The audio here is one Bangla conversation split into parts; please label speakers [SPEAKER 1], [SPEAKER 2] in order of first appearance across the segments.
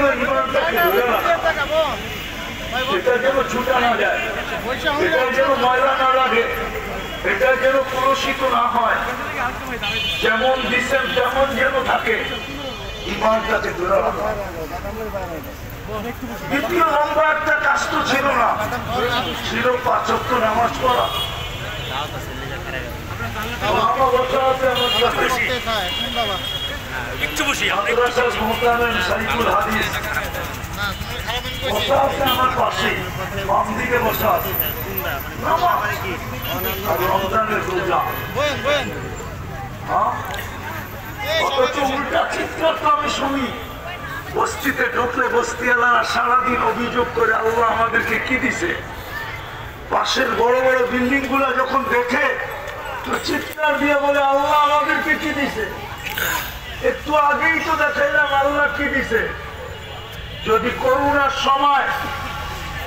[SPEAKER 1] ছিল ইমানটাকে ধরে রাখা, এটা যেন ছুটা না যায়, এটা যেন ময়লা না লাগে, এটা যেন কলুষিত না হয়, যেমন দিচ্ছেন তেমন যেন থাকে, ইমানটাকে ধরে রাখা। দ্বিতীয় লম্বা একটা কাজ তো ছিল না, ছিল 5 ওয়াক্ত নামাজ পড়া। আমার পাশে বাম দিকে বসা আছে, রমজানের রোজা, অথচ উল্টা চিৎকার তো আমি শুনি। বস্তিতে ঢুকলে বস্তিওয়ালারা সারাদিন অভিযোগ করে আল্লাহ আমাদেরকে কি দিছে। পাশের বড় বড় বিল্ডিং গুলা যখন দেখে তো চিৎকার দিয়ে বলে আল্লাহ আমাদেরকে কি দিছে। একটু আগেই তো দেখাইলাম আল্লাহ কি দিছে। যদি করোনার সময়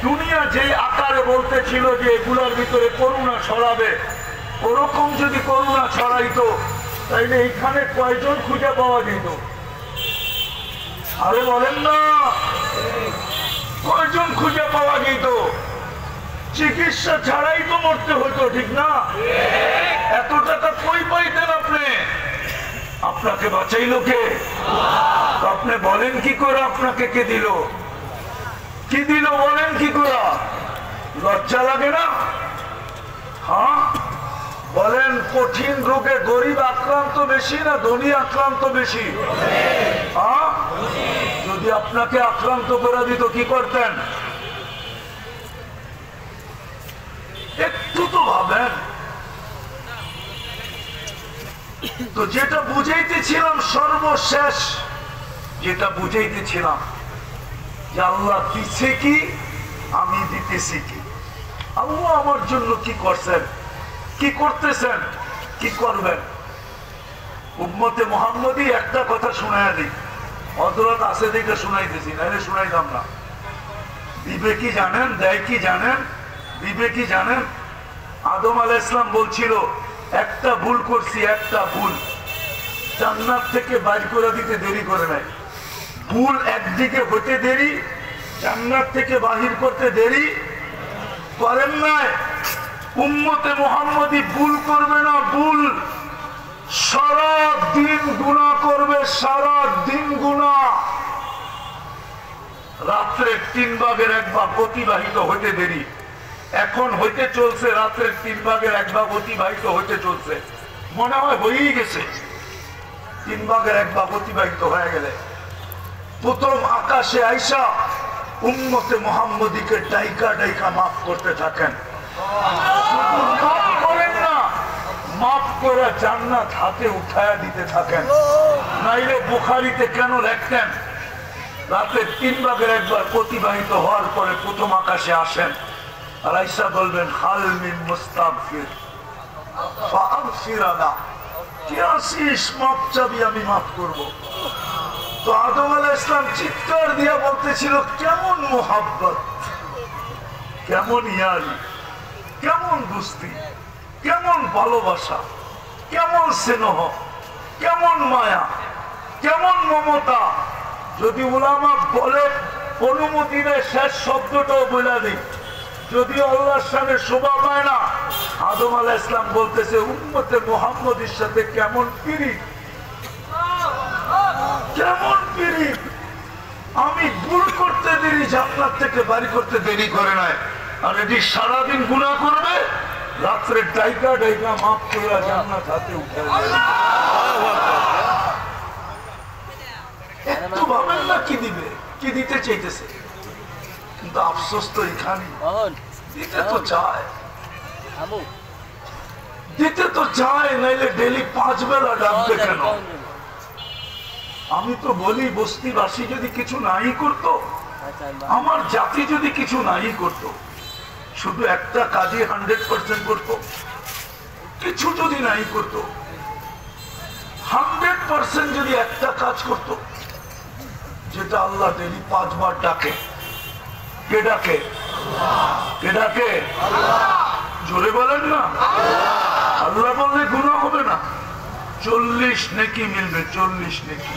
[SPEAKER 1] দুনিয়া যে আকারে বলতেছিল যে এগুলোর ভিতরে করোনা ছড়াবে, ওরকম যদি করোনা ছড়াইতো তাইলে এইখানে কয়জন খুঁজে পাওয়া যেত? আরে বলেন না, কয়জন খুঁজে পাওয়া যেত? চিকিৎসা ছাড়াই তো মরতে হতো, ঠিক না? এত টাকা কই পাইতেন আপনি? আপনাকে বাঁচাইলো কে? আপনি বলেন কি করে আপনাকে কে দিল? কি দিল বলেন কি করে? লজ্জা লাগে না? হ্যাঁ বলেন, কঠিন রোগে গরিব আক্রান্ত বেশি না ধনী আক্রান্ত বেশি? হ্যাঁ, যদি আপনাকে আক্রান্ত করে দিত কি করতেন? একটু তো ভাবেন। তো যেটা বুঝাইতেছিলাম, সর্বশেষ যেটা বুঝাইতেছিলাম যে আল্লাহ দিচ্ছে কি, আমি দিতেছি কি। আল্লাহ আমার জন্য কি করছেন, কি করতেছেন, কি করবেন। উম্মতে মুহাম্মদী একটা কথা শুনাইয়া দিই, হযরত আছে দেখে শুনাইতেছি, নাহলে শুনাইতাম না। দিবে কি জানেন, দেয় কি জানেন, দিবে কি জানেন? আদম আলাইহিস সালাম বলছিল একটা ভুল করছি, একটা ভুল, জান্নাত থেকে বাইর করে দিতে দেরি করে নাই। ভুল একদিকে হতে দেরি, জান্নাত থেকে বাহির করতে দেরি করেন নাই। উম্মতে মুহাম্মদী ভুল করবে না, ভুল সারা দিন গুনাহ করবে, সারা দিন গুনাহ। রাত্রে 3 ভাগের 1 ভাগ অতিবাহিত হতে দেরি, এখন হইতে চলছে, রাত্রের 3 ভাগের 1 ভাগ অতিবাহিত হইতে চলছে, মনে হয় হয়েই গেছে। 3 ভাগের 1 ভাগ অতিবাহিত হয়ে গেলে প্রথম আকাশে আইসা উম্মতে মুহাম্মদীকে ডাইকা ডাইকা মাফ করতে থাকেন। মাফ করেন না, মাফ করে জান্নাত হাতে উঠায়া দিতে থাকেন। নাইলে বুখারীতে কেন লিখতেন, রাতে 3 ভাগের 1 ভাগ অতিবাহিত হওয়ার পরে প্রথম আকাশে আসেন আর আইসা বলবেন হাল মিন মুস্তাগফির ফাগফিরানা, কি আসিস মাফ চাবি, আমি মাফ করব। তো আদম আলাইহিস সালাম চিৎকার দিয়ে বলতেছিল কেমন মোহাব্বত, কেমন ইয়ারি, কেমন দোস্তি, কেমন ভালোবাসা, কেমন স্নেহ, কেমন মায়া, কেমন মমতা। যদি উলামা বলে অনুমতি দেয় শেষ শব্দটাও বলে দিই, যদি আল্লাহর সামনে শোভা পায় না। আদম আলাইহিস সালাম বলতেছে উম্মতে মুহাম্মদীর সাথে কেমন পিরিত, কেমন পিরিত। আমি ভুল করতে দেরি, জান্নাত থেকে বাড়ি করতে দেরি করে নাই। আর এটি সারাদিন গুনাহ করবে, রাত্রে ডাইকা ডাইকা মাফ করে জান্নাত হাতে উঠে একটু ভাবেন না কি দিবে, কি দিতে চাইতেছে। কিন্তু আফসোস তো এখানে, দিতে তো চায়, দিতে তো চায়, নাইলে ডেলি 5 বেলা ডাকবে কেন? আমি তো বলি বস্তিবাসী যদি কিছু নাই করতো, আমার জাতি যদি কিছু নাই করতো, শুধু একটা কাজে 100% করতো, কিছু যদি নাই করতো, 100% যদি একটা কাজ করতো, যেটা আল্লাহ ডেলি 5 বার ডাকে। কে ডাকে? কে ডাকে? জোরে বলেন না। আল্লাহ বললে গুনাহ হবে না, 40 নেকি মিলবে, 40 নেকি।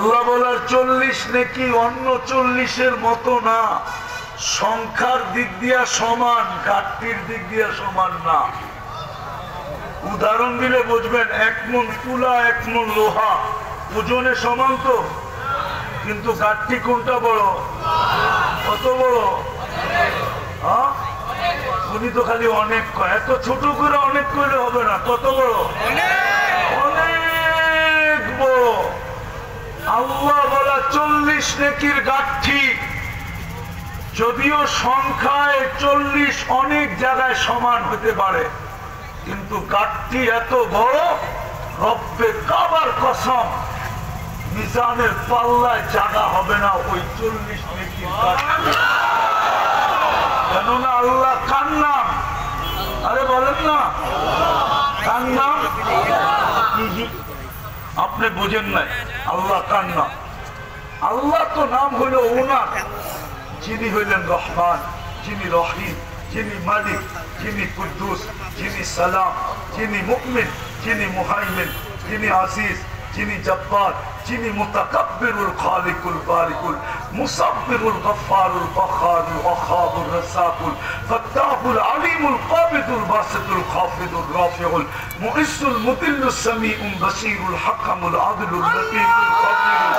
[SPEAKER 1] আল্লাহ বলার 40 নাকি অন্য 40-এর মতো না, সংখ্যার দিক দিয়া সমান, ঘাটতির দিক দিয়া সমান না। উদাহরণ দিলে বুঝবেন, 1 মণ তুলা 1 মণ লোহা ওজনে সমান তো, কিন্তু ঘাটতি কোনটা বড়? কত বড়? উনি তো খালি অনেক কয়, এত ছোট করে অনেক কইলে হবে না। কত বড়? অনেক বড়। আল্লাহ বলা 40 নেকির গাঠি, যদিও সংখ্যায় 40 অনেক জায়গায় সমান হতে পারে, কিন্তু গাঠি এত বড়, রব্বে কাবার কসম মিজানের পাল্লায় জায়গা হবে না ওই 40 নেকির গাঠি। কেননা আল্লাহ কার নাম? আরে বলেন না, কার নাম? আপনি বুঝেন নাই আল্লাহ কার নাম? আল্লাহ তো নাম হইল ওনার, যিনি হইলেন রহমান, যিনি রহিম, যিনি মালিক, যিনি কুদ্দুস, যিনি সালাম, যিনি মুমিন, যিনি মুহাইমিন, যিনি আজিজ, যিনি জব্বার, যিনি মুতাকাব্বিরুল খালিকুল বারিকুল মুসাব্বিরুল গফফারুল বখারুল ওয়াহাবুর রাসাকুল ফাত্তাহুল আলিমুল কাবিদুল বাসিতুল খাফিদুর রাফিউল মুইসুল মুদিল্লুস সামিউল বাসিরুল হাকামুল আদিলুল লতীফুল কবিরুল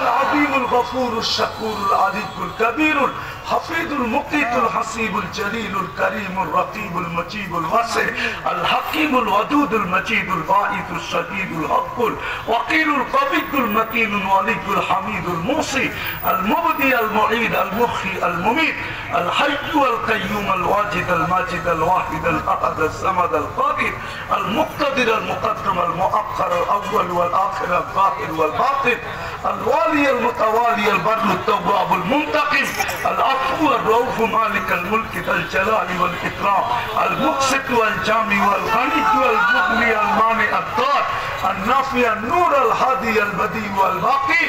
[SPEAKER 1] العظيم الغفور الشكور العليم الكبير الحفيظ المقيت الحسيب الجليل الكريم الرقيب المجيب الواسع الحكيم الودود المجيد الباعث الشديد الحق الوكيل القوي المتين الولي الحميد الموصي المبدي المعيد المحيي المميت الحي القيوم الواجد الماجد الواحد الاحد الصمد القادر المقتدر المقدم المؤخر الاول والاخر الظاهر والباطن الوالي المتوالي البر التواب المنتقم العفو الرؤوف مالك الملك ذا الجلال والاكرام المقسط والجامع والغني والمغني المانع الضار النافع النور الهادي البديع والباقي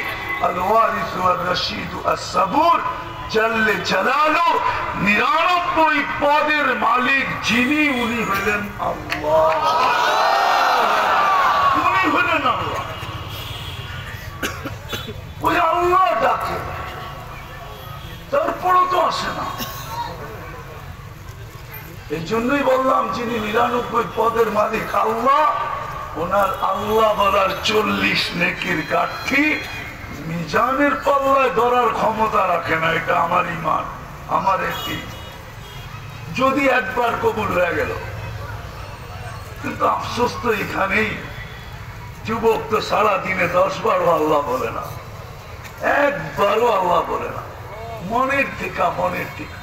[SPEAKER 1] الوارث والرشيد الصبور جل جلاله 99 পদের মালিক যিনি, উনি হলেন আল্লাহ। উনি হলেন আল্লাহ। ওই আল্লাহ ডাকে, তারপরও তো আসে না। এই জন্যই বললাম, যিনি 99 পদের মালিক আল্লাহ, ওনার আল্লাহ বলার 40 নেকির গাঠি মিজানের পাল্লায় ধরার ক্ষমতা রাখে না। এটা আমার ঈমান, আমার একটি, যদি একবার কবুল হয়ে গেল। কিন্তু আফসোস তো এখানেই, যুবক তো সারা দিনে 10 বারও আল্লাহ বলে না, একবারও আল্লাহ বলে না। মনের টিকা, মনের টিকা।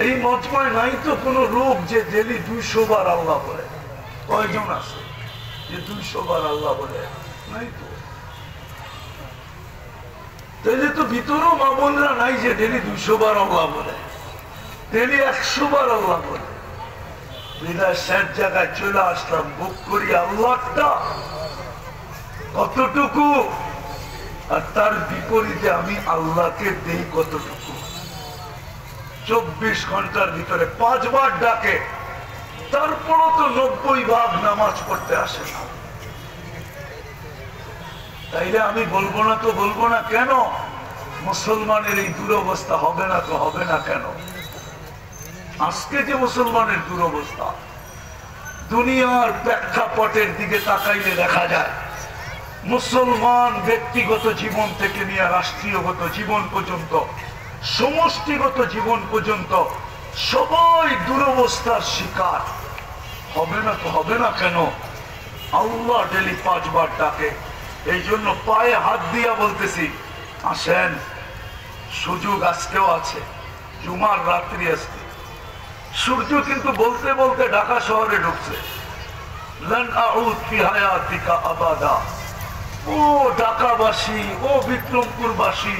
[SPEAKER 1] এই মজমায় নাই তো কোন লোক যে ডেলি 200 বার আল্লাহ বলে। কয়জন আছে যে 200 বার আল্লাহ বলে? নাই তো। তাইলে তো ভিতরেও মামুনরা নাই যে ডেলি 200 বার আল্লাহ বলে, ডেলি 100 বার আল্লাহ বলে। বিদায় শেষ জায়গায় চলে আসলাম, বুক করি আল্লাহটা কতটুকু, আর তার বিপরীতে আমি আল্লাহকে দেই কতটুকু। 24 ঘন্টার ভিতরে 5 বার ডাকে, তারপরও তো 90 ভাগ নামাজ পড়তে আসে না। তাইলে আমি বলবো না তো বলবো না কেন? মুসলমানের এই দুরবস্থা হবে না তো হবে না কেন? আজকে যে মুসলমানের দুরবস্থা, দুনিয়ার প্রেক্ষাপটের দিকে তাকাইলে দেখা যায় মুসলমান ব্যক্তিগত জীবন থেকে নিয়ে রাষ্ট্রীয়গত জীবন পর্যন্ত, সমষ্টিগত জীবন পর্যন্ত সবাই দুরবস্থার শিকার। হবে না তো হবে না কেন? আল্লাহ ডেলি 5 বার ডাকে। এই জন্য পায়ে হাত দিয়া বলতেছি, আসেন, সুযোগ আজকেও আছে, জুমার রাত্রি আজকে। সূর্য কিন্তু বলতে বলতে ঢাকা শহরে ঢুকছে। লান আউদ ফি হায়াতিকা আবাদা। ও ঢাকাবাসী, ও বিক্রমপুরবাসী,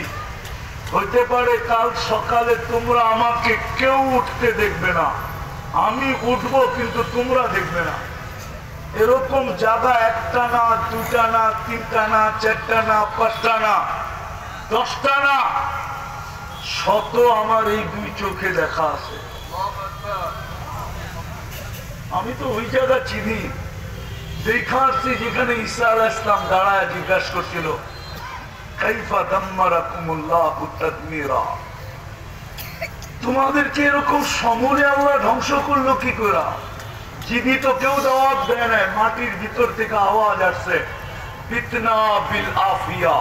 [SPEAKER 1] হইতে পারে কাল সকালে তোমরা আমাকে কেউ উঠতে দেখবে না, আমি উঠবো কিন্তু তোমরা দেখবে না। এরকম জায়গা 1টা না, 2টা না, 3টা না, 4টা না, 5টা না, 10টা না, শত আমার এই 2 চোখে দেখা আছে। আমি তো ওই জায়গা চিনি দেখা আসছি যেখানে ঈসা আলাইহিস সালাম দাঁড়ায় জিজ্ঞাসা করছিল কাইফা দাম্মারাকুমুল্লাহু তাদমীরা, তোমাদেরকে এরকম সমূলে আল্লাহ ধ্বংস করলো কি করে? জীবিত কেউ দাওয়াত দেয় নাই, মাটির ভিতর থেকে আওয়াজ আসছে ফিতনা বিল আফিয়া।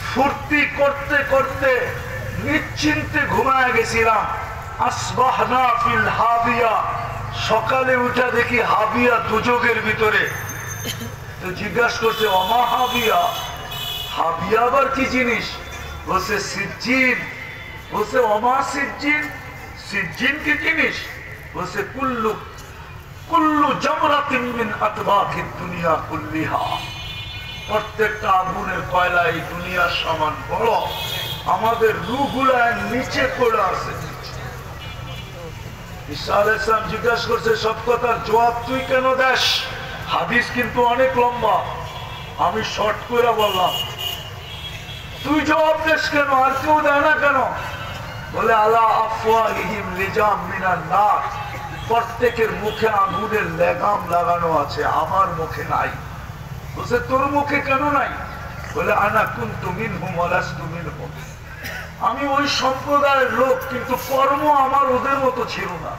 [SPEAKER 1] ফুর্তি করতে করতে নিশ্চিন্তে ঘুমায় গেছিলাম, আসবাহনা ফিল হাবিয়া, সকালে উঠা দেখি হাবিয়া দুজকের ভিতরে। তো জিজ্ঞাসা করছে অমা হাবিয়া, হাবিয়া আবার কি জিনিস? বলছে সিজ্জিন। বলছে অমা সিজ্জিন, সিজ্জিন কি জিনিস? বলছে কুল্লু কুল্লু জামরাতিন মিন আতবাকিদ দুনিয়া কুল্লিহা, প্রত্যেকটা আগুনের কয়লা এই দুনিয়ার সমান বড়, আমাদের রূহগুলা নিচে পড়ে আছে। ঈসা আলাইহিস সালাম জিজ্ঞাসা করছে সব কথার জবাব তুই কেন দেস? হাদিস কিন্তু অনেক লম্বা, আমি শর্ট করে বললাম, তুই জবাব দেস কেন? আর কেউ দেয় না কেন? বলে আলা আফওয়াহিহিম লিজাম মিনান নার, প্রত্যেকের মুখে আগুনের লেগাম লাগানো আছে, আমার মুখে নাই। বলছে তোর মুখে কেন নাই? বলে আনা কুনতু মিনহুম ওয়া লাস্তু মিনহুম, আমি ওই সম্প্রদায়ের লোক কিন্তু কর্ম আমার ওদের মতো ছিল না।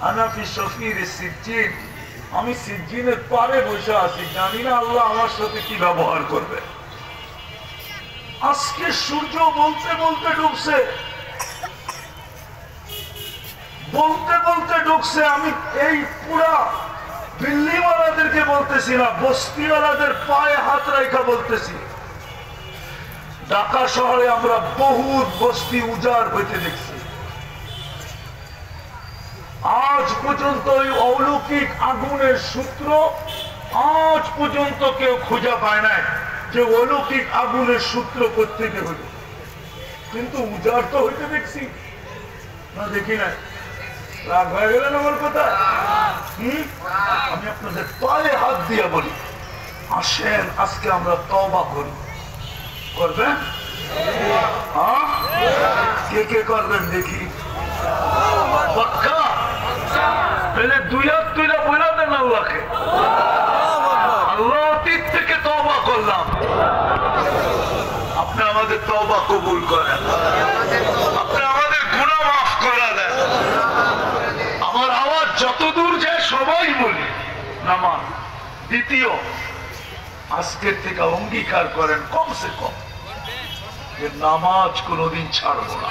[SPEAKER 1] আনা ফি শফির সিজ্জিন, আমি সিজ্জিনের পারে বসে আছি, জানি না আল্লাহ আমার সাথে কি ব্যবহার করবে। আজকে সূর্য বলতে বলতে ডুবছে, বলতে বলতে ঢুকছে। আমি এই পুরা দিল্লিওয়ালাদেরকে বলতেছি না, বস্তিওয়ালাদের পায়ে হাত রাখা বলতেছি। ঢাকা শহরে আমরা বহুত বস্তি উজাড় হইতে দেখছি, আজ পর্যন্ত ওই অলৌকিক আগুনের সূত্র আজ পর্যন্ত কেউ খুঁজে পায় নাই যে অলৌকিক আগুনের সূত্র কোত্থেকে হইল। কিন্তু উজাড় তো হইতে দেখছি না, দেখি নাই। রাগ হয়ে গেলেন আমার কথা? আমি আপনাদের পায়ে হাত দিয়ে বলি, আসেন আজকে আমরা তওবা করি। করবেন? কে কে করবেন দেখি? পাক্কা? তাহলে দুই হাত তুইলা বলে দেন আল্লাহকে, আল্লাহ অতীত থেকে তওবা করলাম, আপনি আমাদের তওবা কবুল করেন, আপনি আমাদের গুনাহ মাফ করে দেন। আমার আওয়াজ যতদূর যায় সবাই বলি নামাজ। দ্বিতীয়, আজকের থেকে অঙ্গীকার করেন কমসে কম যে নামাজ কোনদিন ছাড়বো না।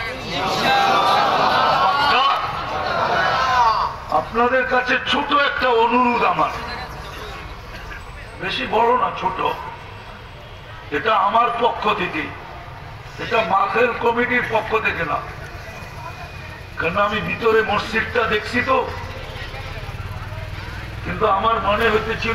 [SPEAKER 1] আপনাদের কাছে ছোট একটা অনুরোধ আমার, বেশি বড় না, ছোট। এটা আমার পক্ষ থেকে, এটা মাহফিল কমিটির পক্ষ থেকে না, কারণ আমি ভিতরে মসজিদটা দেখছি তো, কিন্তু আমার মনে হতেছিল